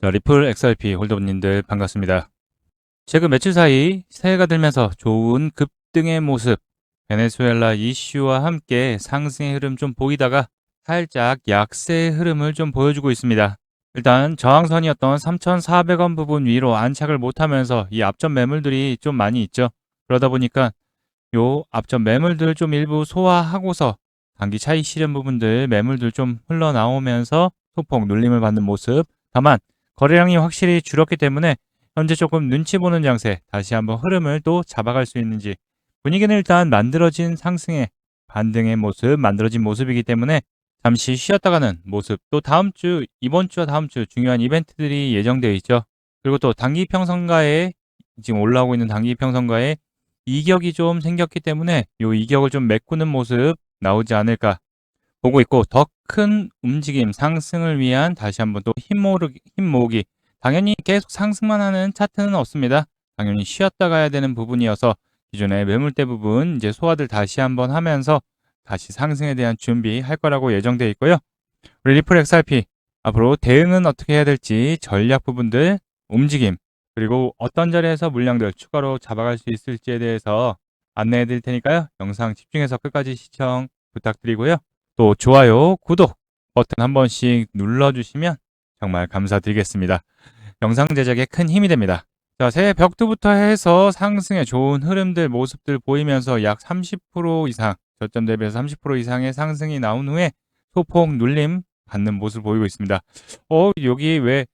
자, 리플 XRP 홀더분님들 반갑습니다. 최근 며칠 사이 새해가 들면서 좋은 급등의 모습, 베네수엘라 이슈와 함께 상승의 흐름 좀 보이다가 살짝 약세의 흐름을 좀 보여주고 있습니다. 일단 저항선이었던 3,400원 부분 위로 안착을 못하면서 이 앞전 매물들이 좀 많이 있죠. 그러다 보니까 요 앞전 매물들 좀 일부 소화하고서 단기 차익 실현 부분들 매물들 좀 흘러나오면서 소폭 눌림을 받는 모습. 다만 거래량이 확실히 줄었기 때문에 현재 조금 눈치 보는 장세, 다시 한번 흐름을 또 잡아갈 수 있는지. 분위기는 일단 만들어진 상승의 반등의 모습, 만들어진 모습이기 때문에 잠시 쉬었다가는 모습. 또 다음 주, 이번 주와 다음 주 중요한 이벤트들이 예정되어 있죠. 그리고 또 단기 평선가에 지금 올라오고 있는 단기 평선가에 이격이 좀 생겼기 때문에 요 이격을 좀 메꾸는 모습 나오지 않을까 보고 있고, 더 큰 움직임 상승을 위한 다시 한번 또 힘 모으기. 당연히 계속 상승만 하는 차트는 없습니다. 당연히 쉬었다 가야 되는 부분이어서 기존의 매물대 부분 이제 소화들 다시 한번 하면서 다시 상승에 대한 준비할 거라고 예정되어 있고요. 우리 리플 XRP 앞으로 대응은 어떻게 해야 될지 전략 부분들, 움직임, 그리고 어떤 자리에서 물량들 추가로 잡아갈 수 있을지에 대해서 안내해 드릴 테니까요. 영상 집중해서 끝까지 시청 부탁드리고요. 또 좋아요, 구독 버튼 한 번씩 눌러주시면 정말 감사드리겠습니다. 영상 제작에 큰 힘이 됩니다. 자, 새해 벽두부터 해서 상승의 좋은 흐름들, 모습들 보이면서 약 30% 이상, 저점 대비해서 30% 이상의 상승이 나온 후에 소폭 눌림 받는 모습을 보이고 있습니다. 여기 왜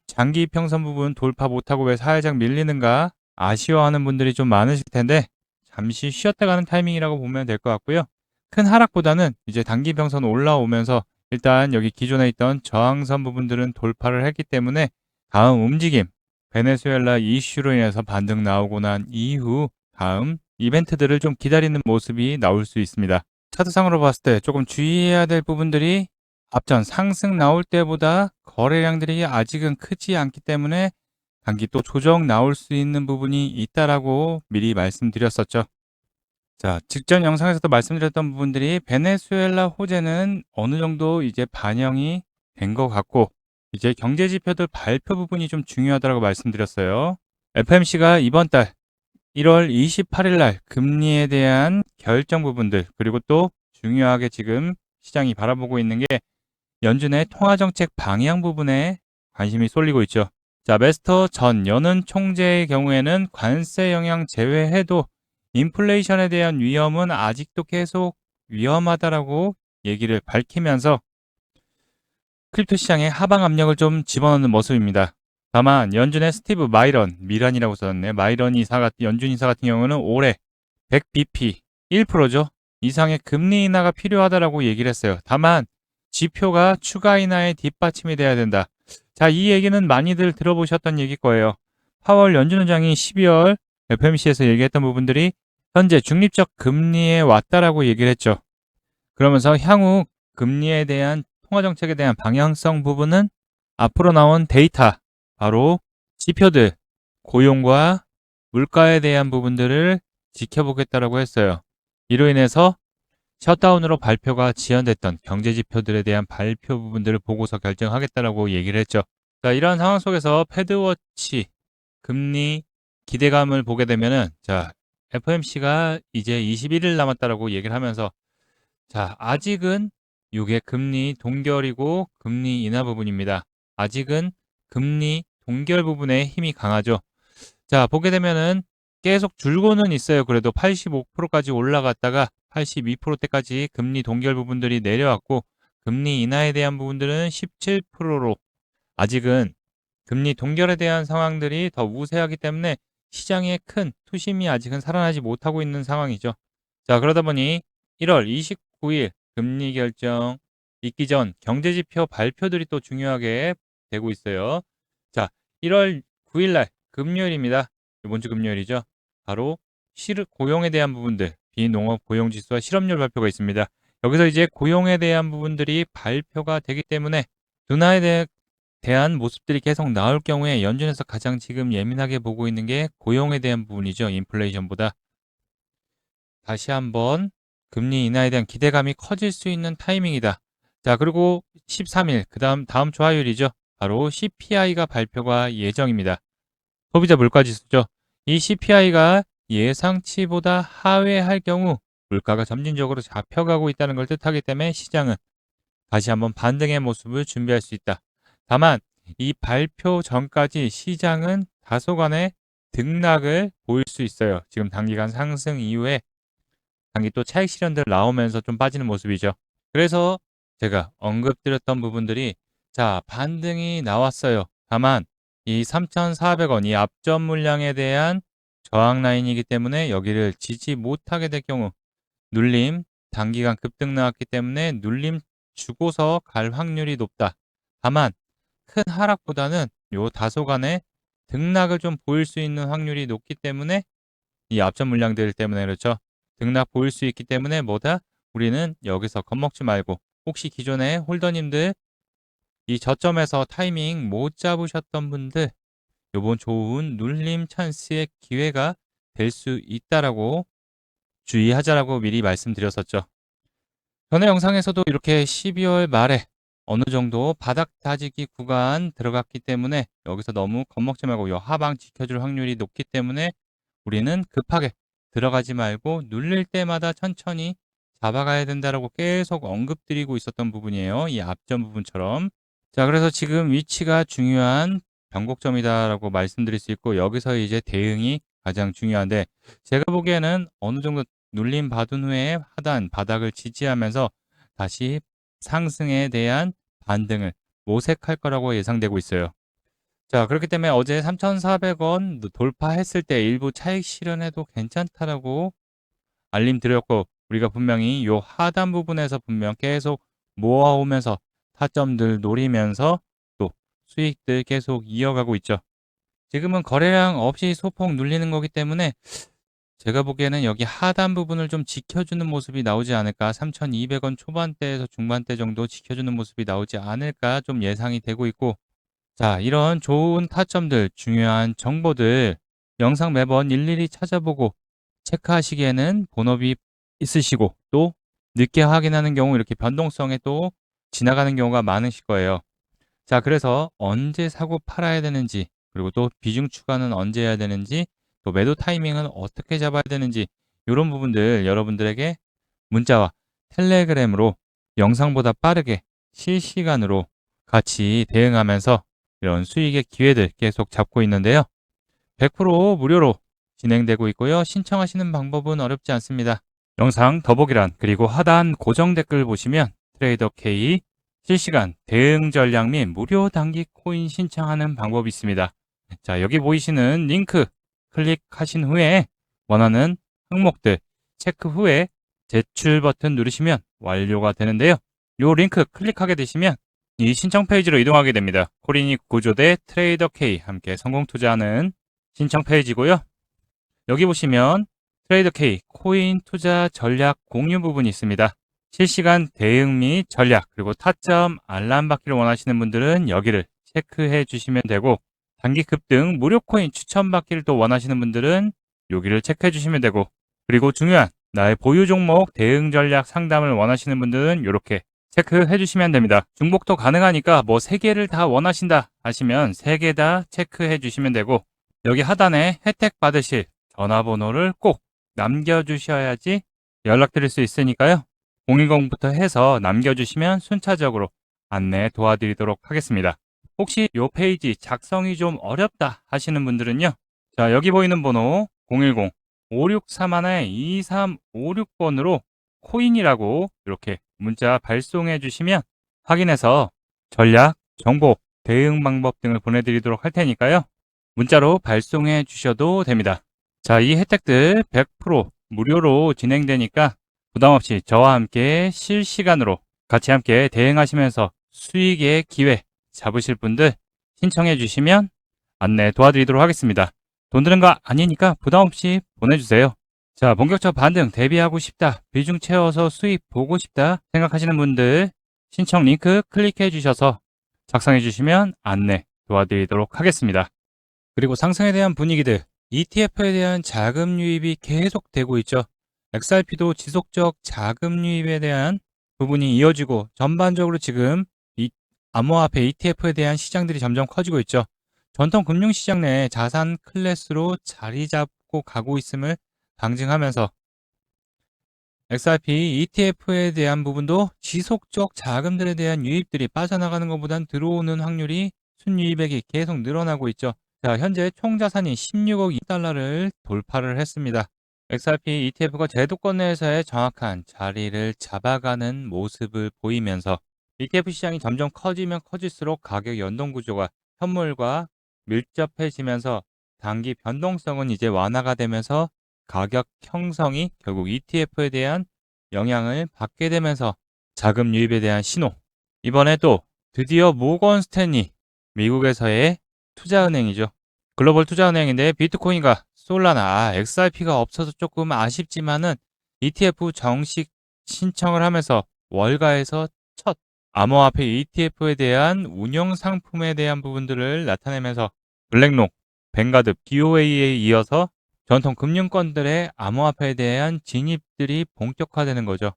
장기 평선 부분 돌파 못하고 왜 살짝 밀리는가 아쉬워하는 분들이 좀 많으실 텐데, 잠시 쉬었다 가는 타이밍이라고 보면 될 것 같고요. 큰 하락보다는 이제 단기 평선 올라오면서 일단 여기 기존에 있던 저항선 부분들은 돌파를 했기 때문에 다음 움직임, 베네수엘라 이슈로 인해서 반등 나오고 난 이후 다음 이벤트들을 좀 기다리는 모습이 나올 수 있습니다. 차트상으로 봤을 때 조금 주의해야 될 부분들이 앞전 상승 나올 때보다 거래량들이 아직은 크지 않기 때문에 단기 또 조정 나올 수 있는 부분이 있다라고 미리 말씀드렸었죠. 자, 직전 영상에서도 말씀드렸던 부분들이 베네수엘라 호재는 어느 정도 이제 반영이 된 것 같고, 이제 경제 지표들 발표 부분이 좀 중요하다고 말씀드렸어요. FMC가 이번 달 1월 28일 날 금리에 대한 결정 부분들, 그리고 또 중요하게 지금 시장이 바라보고 있는 게 연준의 통화정책 방향 부분에 관심이 쏠리고 있죠. 자, 메스터 전 연은 총재의 경우에는 관세 영향 제외해도 인플레이션에 대한 위험은 아직도 계속 위험하다라고 얘기를 밝히면서 크립토 시장에 하방 압력을 좀 집어넣는 모습입니다. 다만 연준의 스티브 미란이라고 썼네. 연준 이사 같은 경우는 올해 100bp 1%죠. 이상의 금리 인하가 필요하다라고 얘기를 했어요. 다만 지표가 추가 인하에 뒷받침이 돼야 된다. 자, 이 얘기는 많이들 들어보셨던 얘기일 거예요. 파월 연준 의장이 12월 FMC에서 얘기했던 부분들이 현재 중립적 금리에 왔다라고 얘기를 했죠. 그러면서 향후 금리에 대한 통화 정책에 대한 방향성 부분은 앞으로 나온 데이터, 바로 지표들, 고용과 물가에 대한 부분들을 지켜보겠다라고 했어요. 이로 인해서 셧다운으로 발표가 지연됐던 경제 지표들에 대한 발표 부분들을 보고서 결정하겠다라고 얘기를 했죠. 자, 이러한 상황 속에서 패드워치 금리 기대감을 보게 되면은, 자, FMC가 이제 21일 남았다라고 얘기를 하면서, 자, 아직은 이게 금리 동결이고 금리 인하 부분입니다. 아직은 금리 동결 부분에 힘이 강하죠. 자, 보게 되면은 계속 줄고는 있어요. 그래도 85%까지 올라갔다가 82%대까지 금리 동결 부분들이 내려왔고, 금리 인하에 대한 부분들은 17%로 아직은 금리 동결에 대한 상황들이 더 우세하기 때문에 시장의 큰 투심이 아직은 살아나지 못하고 있는 상황이죠. 자, 그러다 보니 1월 29일 금리 결정 있기 전 경제지표 발표들이 또 중요하게 되고 있어요. 자, 1월 9일 날 금요일입니다. 이번 주 금요일이죠. 바로 고용에 대한 부분들, 비농업 고용지수와 실업률 발표가 있습니다. 여기서 이제 고용에 대한 부분들이 발표가 되기 때문에 대한 모습들이 계속 나올 경우에 연준에서 가장 지금 예민하게 보고 있는 게 고용에 대한 부분이죠. 인플레이션보다. 다시 한번 금리 인하에 대한 기대감이 커질 수 있는 타이밍이다. 자, 그리고 13일, 다음 주 화요일이죠. 바로 CPI가 발표가 예정입니다. 소비자 물가지수죠. 이 CPI가 예상치보다 하회할 경우 물가가 점진적으로 잡혀가고 있다는 걸 뜻하기 때문에 시장은 다시 한번 반등의 모습을 준비할 수 있다. 다만 이 발표 전까지 시장은 다소간의 등락을 보일 수 있어요. 지금 단기간 상승 이후에 단기 또 차익 실현들 나오면서 좀 빠지는 모습이죠. 그래서 제가 언급드렸던 부분들이 자, 반등이 나왔어요. 다만 이 3,400원 이 앞전 물량에 대한 저항 라인이기 때문에 여기를 지지 못하게 될 경우 눌림, 단기간 급등 나왔기 때문에 눌림 주고서 갈 확률이 높다. 다만 큰 하락보다는 요 다소간의 등락을 좀 보일 수 있는 확률이 높기 때문에 이 앞전 물량들 때문에 그렇죠. 등락 보일 수 있기 때문에 뭐다? 우리는 여기서 겁먹지 말고 혹시 기존에 홀더님들 이 저점에서 타이밍 못 잡으셨던 분들 요번 좋은 눌림 찬스의 기회가 될 수 있다라고 주의하자라고 미리 말씀드렸었죠. 전에 영상에서도 이렇게 12월 말에 어느 정도 바닥 다지기 구간 들어갔기 때문에 여기서 너무 겁먹지 말고 요 하방 지켜줄 확률이 높기 때문에 우리는 급하게 들어가지 말고 눌릴 때마다 천천히 잡아가야 된다라고 계속 언급드리고 있었던 부분이에요. 이 앞전 부분처럼. 자, 그래서 지금 위치가 중요한 변곡점이다라고 말씀드릴 수 있고 여기서 이제 대응이 가장 중요한데 제가 보기에는 어느 정도 눌림 받은 후에 하단 바닥을 지지하면서 다시 상승에 대한 반등을 모색할 거라고 예상되고 있어요. 자, 그렇기 때문에 어제 3,400원 돌파했을 때 일부 차익 실현해도 괜찮다라고 알림 드렸고 우리가 분명히 요 하단 부분에서 분명 계속 모아오면서 타점들 노리면서 또 수익들 계속 이어가고 있죠. 지금은 거래량 없이 소폭 눌리는 거기 때문에 제가 보기에는 여기 하단 부분을 좀 지켜주는 모습이 나오지 않을까 3,200원 초반대에서 중반대 정도 지켜주는 모습이 나오지 않을까 좀 예상이 되고 있고 자, 이런 좋은 타점들, 중요한 정보들 영상 매번 일일이 찾아보고 체크하시기에는 본업이 있으시고 또 늦게 확인하는 경우 이렇게 변동성에 또 지나가는 경우가 많으실 거예요. 자, 그래서 언제 사고 팔아야 되는지 그리고 또 비중 추가는 언제 해야 되는지 또 매도 타이밍은 어떻게 잡아야 되는지 이런 부분들 여러분들에게 문자와 텔레그램으로 영상보다 빠르게 실시간으로 같이 대응하면서 이런 수익의 기회들 계속 잡고 있는데요. 100% 무료로 진행되고 있고요. 신청하시는 방법은 어렵지 않습니다. 영상 더보기란 그리고 하단 고정 댓글 보시면 트레이더 K 실시간 대응 전략 및 무료 단기 코인 신청하는 방법이 있습니다. 자, 여기 보이시는 링크 클릭하신 후에 원하는 항목들 체크 후에 제출 버튼 누르시면 완료가 되는데요. 이 링크 클릭하게 되시면 이 신청 페이지로 이동하게 됩니다. 코린이 구조대 트레이더 K 함께 성공 투자하는 신청 페이지고요. 여기 보시면 트레이더 K 코인 투자 전략 공유 부분이 있습니다. 실시간 대응 및 전략 그리고 타점 알람 받기를 원하시는 분들은 여기를 체크해 주시면 되고 단기 급등 무료 코인 추천 받기를 또 원하시는 분들은 여기를 체크해 주시면 되고 그리고 중요한 나의 보유 종목 대응 전략 상담을 원하시는 분들은 이렇게 체크해 주시면 됩니다. 중복도 가능하니까 뭐 3개를 다 원하신다 하시면 3개 다 체크해 주시면 되고 여기 하단에 혜택 받으실 전화번호를 꼭 남겨주셔야지 연락드릴 수 있으니까요. 010부터 해서 남겨주시면 순차적으로 안내 도와드리도록 하겠습니다. 혹시 이 페이지 작성이 좀 어렵다 하시는 분들은요. 자, 여기 보이는 번호 010-5631-2356번으로 코인이라고 이렇게 문자 발송해 주시면 확인해서 전략, 정보, 대응 방법 등을 보내드리도록 할 테니까요. 문자로 발송해 주셔도 됩니다. 자, 이 혜택들 100% 무료로 진행되니까 부담없이 저와 함께 실시간으로 같이 함께 대응하시면서 수익의 기회 잡으실 분들 신청해 주시면 안내 도와드리도록 하겠습니다. 돈 드는 거 아니니까 부담없이 보내주세요. 자, 본격적 반등 대비하고 싶다, 비중 채워서 수익 보고 싶다 생각하시는 분들 신청 링크 클릭해 주셔서 작성해 주시면 안내 도와드리도록 하겠습니다. 그리고 상승에 대한 분위기들, ETF에 대한 자금 유입이 계속되고 있죠. XRP도 지속적 자금 유입에 대한 부분이 이어지고 전반적으로 지금 이 암호화폐 ETF에 대한 시장들이 점점 커지고 있죠. 전통 금융시장 내 자산 클래스로 자리 잡고 가고 있음을 방증하면서 XRP ETF에 대한 부분도 지속적 자금들에 대한 유입들이 빠져나가는 것보단 들어오는 확률이 순유입액이 계속 늘어나고 있죠. 자, 현재 총 자산이 16억 달러를 돌파를 했습니다. XRP ETF가 제도권 내에서의 정확한 자리를 잡아가는 모습을 보이면서 ETF 시장이 점점 커지면 커질수록 가격 연동 구조가 현물과 밀접해지면서 단기 변동성은 이제 완화가 되면서 가격 형성이 결국 ETF에 대한 영향을 받게 되면서 자금 유입에 대한 신호. 이번에 또 드디어 모건 스탠리, 미국에서의 투자은행이죠. 글로벌 투자은행인데 비트코인과 솔라나, XRP가 없어서 조금 아쉽지만은 ETF 정식 신청을 하면서 월가에서 첫 암호화폐 ETF에 대한 운영 상품에 대한 부분들을 나타내면서 블랙록, 뱅가드, BOA에 이어서 전통 금융권들의 암호화폐에 대한 진입들이 본격화되는 거죠.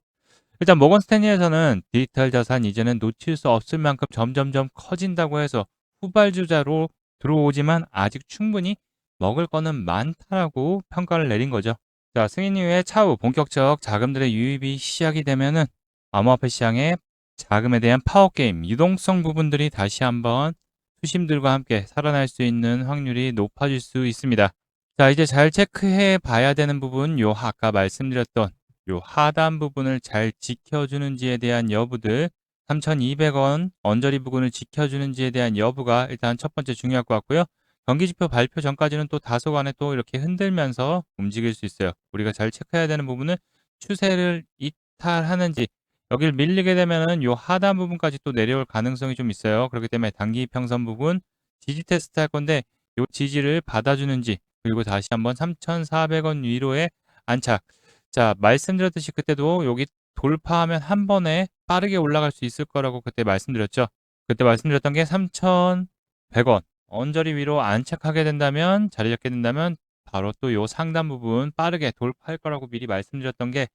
일단 모건 스탠리에서는 디지털 자산 이제는 놓칠 수 없을 만큼 점점점 커진다고 해서 후발주자로 들어오지만 아직 충분히 먹을 거는 많다라고 평가를 내린 거죠. 자, 승인 이후에 차후 본격적 자금들의 유입이 시작이 되면은 암호화폐 시장의 자금에 대한 파워게임, 유동성 부분들이 다시 한번 수심들과 함께 살아날 수 있는 확률이 높아질 수 있습니다. 자, 이제 잘 체크해 봐야 되는 부분, 아까 말씀드렸던 요 하단 부분을 잘 지켜주는지에 대한 여부들, 3,200원 언저리 부분을 지켜주는지에 대한 여부가 일단 첫 번째 중요할 것 같고요. 경기지표 발표 전까지는 또 다소간에 또 이렇게 흔들면서 움직일 수 있어요. 우리가 잘 체크해야 되는 부분은 추세를 이탈하는지, 여기를 밀리게 되면은 요 하단 부분까지 또 내려올 가능성이 좀 있어요. 그렇기 때문에 단기 평선 부분 지지 테스트 할 건데 요 지지를 받아주는지, 그리고 다시 한번 3,400원 위로의 안착. 자, 말씀드렸듯이 그때도 여기 돌파하면 한 번에 빠르게 올라갈 수 있을 거라고 그때 말씀드렸죠. 그때 말씀드렸던 게 3,100원. 언저리 위로 안착하게 된다면, 자리 잡게 된다면 바로 또 요 상단 부분 빠르게 돌파할 거라고 미리 말씀드렸던 게,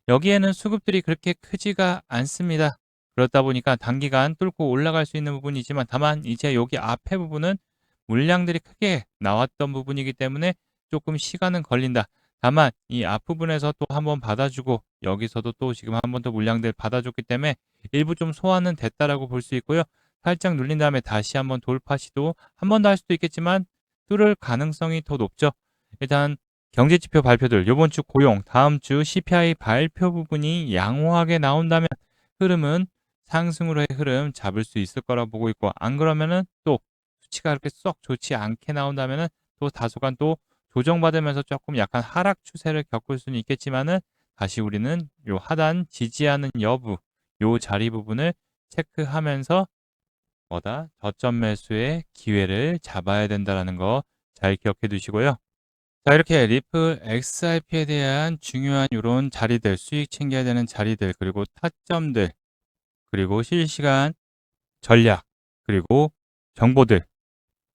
여기에는 수급들이 그렇게 크지가 않습니다. 그렇다 보니까 단기간 뚫고 올라갈 수 있는 부분이지만, 다만 이제 여기 앞에 부분은 물량들이 크게 나왔던 부분이기 때문에 조금 시간은 걸린다. 다만 이 앞부분에서 또 한번 받아주고 여기서도 또 지금 한 번 더 물량들 받아줬기 때문에 일부 좀 소화는 됐다라고 볼 수 있고요. 살짝 눌린 다음에 다시 한번 돌파 시도 한 번 더 할 수도 있겠지만 뚫을 가능성이 더 높죠. 일단 경제지표 발표들, 이번 주 고용, 다음 주 CPI 발표 부분이 양호하게 나온다면 흐름은 상승으로의 흐름 잡을 수 있을 거라 보고 있고, 안 그러면은 또 수치가 그렇게 썩 좋지 않게 나온다면은 또 다소간 또 조정받으면서 조금 약간 하락 추세를 겪을 수는 있겠지만은, 다시 우리는 요 하단 지지하는 여부, 요 자리 부분을 체크하면서 저점 매수의 기회를 잡아야 된다라는 거 잘 기억해 두시고요. 자, 이렇게 리플 XRP에 대한 중요한 요런 자리들, 수익 챙겨야 되는 자리들, 그리고 타점들, 그리고 실시간 전략, 그리고 정보들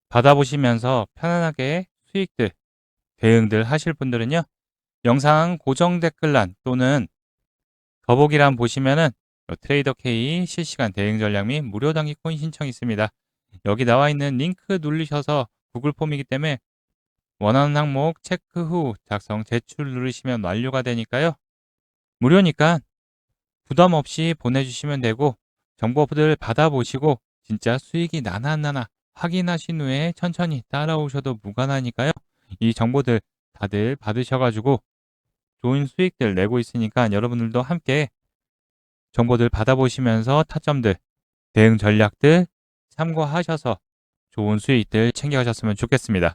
받아보시면서 편안하게 수익들, 대응들 하실 분들은요, 영상 고정 댓글란 또는 더보기란 보시면은 트레이더 K 실시간 대응 전략 및 무료 단기 코인 신청 있습니다. 여기 나와 있는 링크 누르셔서 구글 폼이기 때문에 원하는 항목 체크 후 작성 제출 누르시면 완료가 되니까요. 무료니까 부담 없이 보내주시면 되고, 정보들 받아보시고 진짜 수익이 나나 확인하신 후에 천천히 따라오셔도 무관하니까요. 이 정보들 다들 받으셔가지고 좋은 수익들 내고 있으니까 여러분들도 함께 정보들 받아보시면서 타점들, 대응 전략들 참고하셔서 좋은 수익들 챙겨가셨으면 좋겠습니다.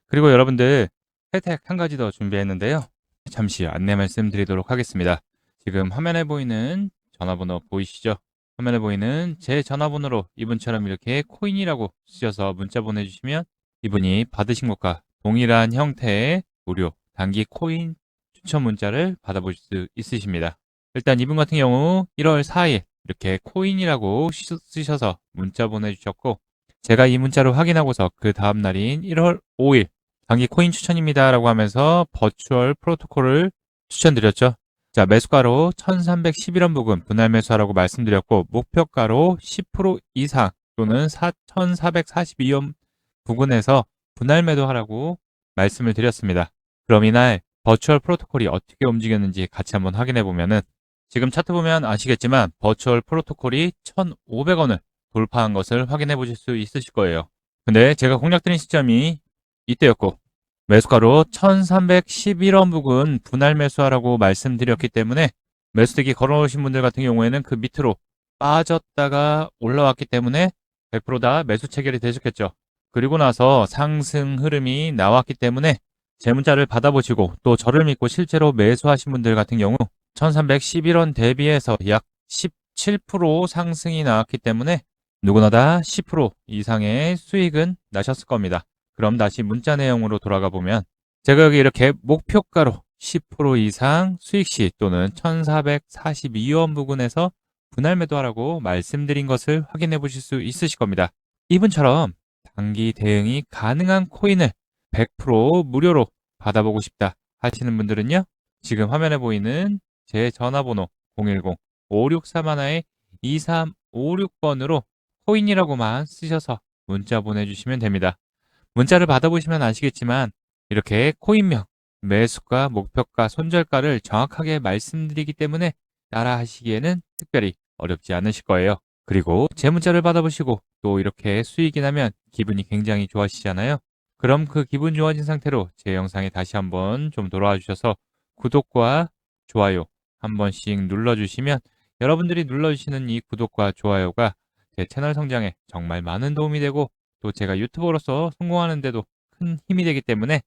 그리고 여러분들 혜택 한 가지 더 준비했는데요. 잠시 안내 말씀드리도록 하겠습니다. 지금 화면에 보이는 전화번호 보이시죠? 화면에 보이는 제 전화번호로 이분처럼 이렇게 코인이라고 쓰셔서 문자 보내주시면 이분이 받으신 것과 동일한 형태의 무료 단기 코인 추천 문자를 받아보실 수 있으십니다. 일단 이분 같은 경우 1월 4일 이렇게 코인이라고 쓰셔서 문자 보내주셨고, 제가 이 문자를 확인하고서 그 다음 날인 1월 5일 단기 코인 추천입니다 라고 하면서 버추얼 프로토콜을 추천드렸죠. 자, 매수가로 1311원 부근 분할 매수하라고 말씀드렸고, 목표가로 10% 이상 또는 1442원 부근에서 분할 매도하라고 말씀을 드렸습니다. 그럼 이날 버추얼 프로토콜이 어떻게 움직였는지 같이 한번 확인해 보면은, 지금 차트 보면 아시겠지만 버추얼 프로토콜이 1,500원을 돌파한 것을 확인해 보실 수 있으실 거예요. 근데 제가 공략드린 시점이 이때였고, 매수가로 1311원 부근 분할 매수하라고 말씀드렸기 때문에 매수대기 걸어놓으신 분들 같은 경우에는 그 밑으로 빠졌다가 올라왔기 때문에 100%다 매수 체결이 되셨겠죠. 그리고 나서 상승 흐름이 나왔기 때문에 제 문자를 받아보시고 또 저를 믿고 실제로 매수하신 분들 같은 경우 1311원 대비해서 약 17% 상승이 나왔기 때문에 누구나 다 10% 이상의 수익은 나셨을 겁니다. 그럼 다시 문자 내용으로 돌아가 보면 제가 여기 이렇게 목표가로 10% 이상 수익 시 또는 1442원 부근에서 분할 매도하라고 말씀드린 것을 확인해 보실 수 있으실 겁니다. 이분처럼 단기 대응이 가능한 코인을 100% 무료로 받아보고 싶다 하시는 분들은요. 지금 화면에 보이는 제 전화번호 010-5631-2356번으로 코인이라고만 쓰셔서 문자 보내주시면 됩니다. 문자를 받아보시면 아시겠지만 이렇게 코인명, 매수가, 목표가, 손절가를 정확하게 말씀드리기 때문에 따라 하시기에는 특별히 어렵지 않으실 거예요. 그리고 제 문자를 받아보시고 또 이렇게 수익이 나면 기분이 굉장히 좋아지잖아요. 그럼 그 기분 좋아진 상태로 제 영상에 다시 한번 좀 돌아와 주셔서 구독과 좋아요 한 번씩 눌러주시면 여러분들이 눌러주시는 이 구독과 좋아요가 제 채널 성장에 정말 많은 도움이 되고 또 제가 유튜버로서 성공하는 데도 큰 힘이 되기 때문에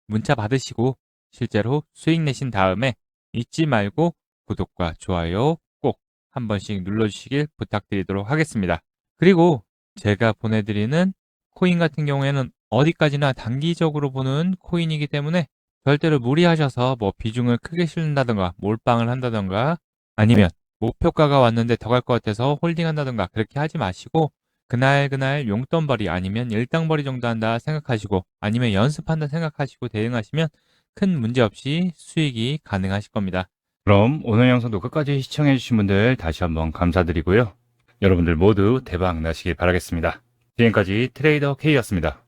문자 받으시고 실제로 수익 내신 다음에 잊지 말고 구독과 좋아요 꼭 한 번씩 눌러주시길 부탁드리도록 하겠습니다. 그리고 제가 보내드리는 코인 같은 경우에는 어디까지나 단기적으로 보는 코인이기 때문에 절대로 무리하셔서 뭐 비중을 크게 실는다든가 몰빵을 한다든가 아니면 목표가가 왔는데 더 갈 것 같아서 홀딩한다든가 그렇게 하지 마시고 그날 용돈벌이 아니면 일당벌이 정도 한다 생각하시고 아니면 연습한다 생각하시고 대응하시면 큰 문제 없이 수익이 가능하실 겁니다. 그럼 오늘 영상도 끝까지 시청해주신 분들 다시 한번 감사드리고요. 여러분들 모두 대박 나시길 바라겠습니다. 지금까지 트레이더 K였습니다.